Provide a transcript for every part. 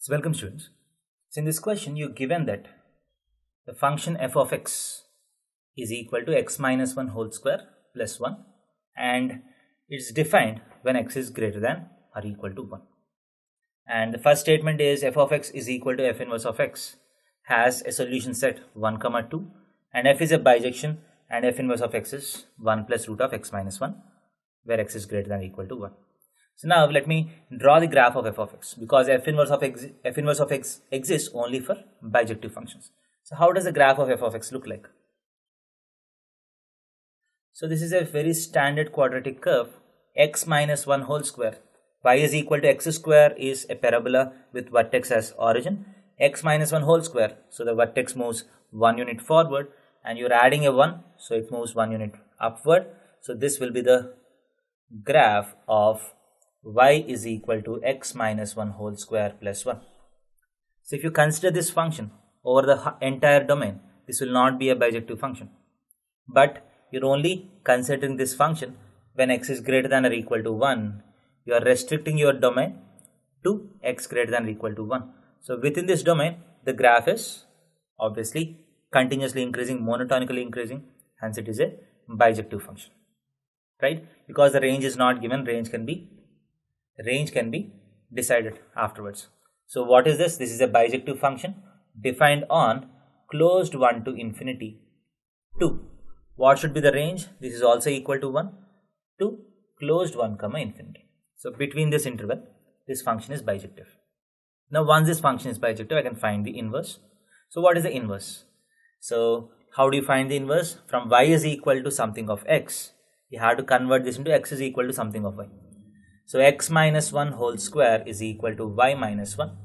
So welcome students. So in this question you're given that the function f of x is equal to x minus 1 whole square plus 1 and it's defined when x is greater than or equal to 1. And the first statement is f of x is equal to f inverse of x has a solution set 1, 2 and f is a bijection and f inverse of x is 1 plus root of x minus 1 where x is greater than or equal to 1. So now let me draw the graph of f of x because f inverse of x exists only for bijective functions. So how does the graph of f of x look like? So this is a very standard quadratic curve, x minus 1 whole square. Y is equal to x square is a parabola with vertex as origin. X minus 1 whole square, so the vertex moves 1 unit forward and you're adding a 1, so it moves 1 unit upward. So this will be the graph of y is equal to x minus 1 whole square plus 1. So if you consider this function over the entire domain, this will not be a bijective function. But you're only considering this function when x is greater than or equal to 1. You are restricting your domain to x greater than or equal to 1. So within this domain, the graph is obviously continuously increasing, monotonically increasing, hence it is a bijective function, right? Because the range is not given, range can be decided afterwards. So what is this? This is a bijective function defined on closed 1 to infinity 2. What should be the range? This is also equal to 1 to closed 1 comma infinity. So between this interval, this function is bijective. Now once this function is bijective, I can find the inverse. So what is the inverse? So how do you find the inverse? From y is equal to something of x, you have to convert this into x is equal to something of y. So x minus 1 whole square is equal to y minus 1.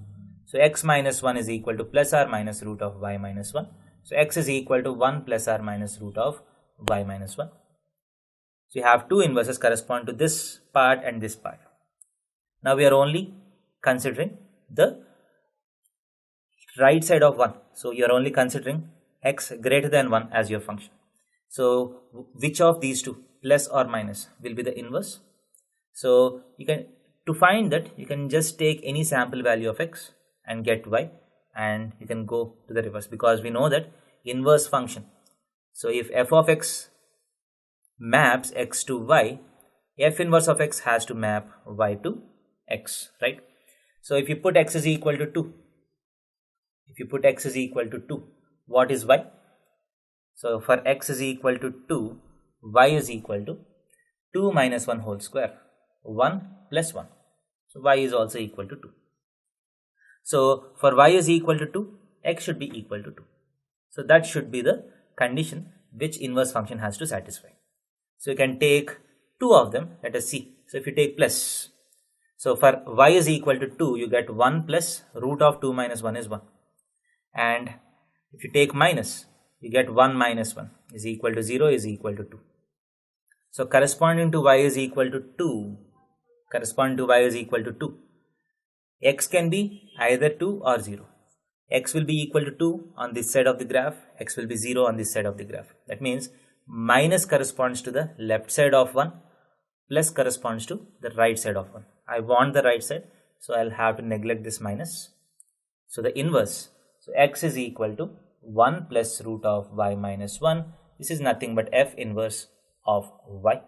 So x minus 1 is equal to plus or minus root of y minus 1. So x is equal to 1 plus or minus root of y minus 1. So you have two inverses correspond to this part and this part. Now we are only considering the right side of 1. So you are only considering x greater than 1 as your function. So which of these two, plus or minus, will be the inverse? So you can, to find that, you can just take any sample value of x and get y and you can go to the reverse because we know that inverse function. So if f of x maps x to y, f inverse of x has to map y to x, right? So if you put x is equal to 2, what is y? So for x is equal to 2, y is equal to 2 minus 1 whole square, 1 plus 1. So y is also equal to 2. So for y is equal to 2, x should be equal to 2. So that should be the condition which inverse function has to satisfy. So you can take two of them, let us see. So if you take plus, so for y is equal to 2, you get 1 plus root of 2 minus 1 is 1. And if you take minus, you get 1 minus 1 is equal to 0 is equal to 2. So corresponding to y is equal to 2, x can be either 2 or 0. X will be equal to 2 on this side of the graph, x will be 0 on this side of the graph. That means minus corresponds to the left side of 1, plus corresponds to the right side of 1. I want the right side, so I'll have to neglect this minus. So the inverse, so x is equal to 1 plus root of y minus 1. This is nothing but f inverse of y.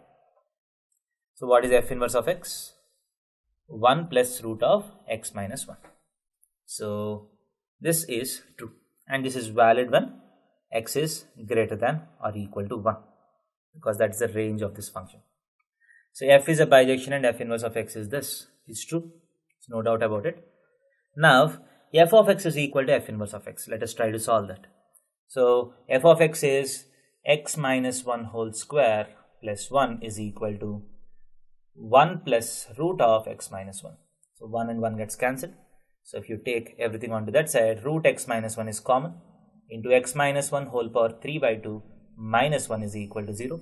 So what is f inverse of x? 1 plus root of x minus 1. So this is true and this is valid when x is greater than or equal to 1 because that is the range of this function. So f is a bijection and f inverse of x is this. It's true. There's no doubt about it. Now f of x is equal to f inverse of x. Let us try to solve that. So f of x is x minus 1 whole square plus 1 is equal to 1 plus root of x minus 1. So 1 and 1 gets cancelled. So if you take everything onto that side, root x minus 1 is common into x minus 1 whole power 3 by 2 minus 1 is equal to 0.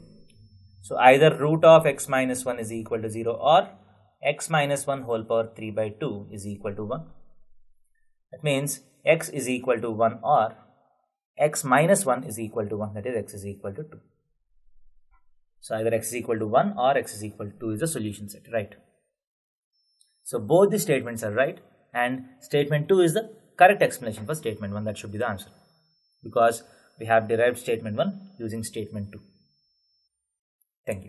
So either root of x minus 1 is equal to 0 or x minus 1 whole power 3 by 2 is equal to 1. That means x is equal to 1 or x minus 1 is equal to 1, that is x is equal to 2. So either x is equal to 1 or x is equal to 2 is the solution set, right? So both the statements are right and statement 2 is the correct explanation for statement 1. That should be the answer, because we have derived statement 1 using statement 2.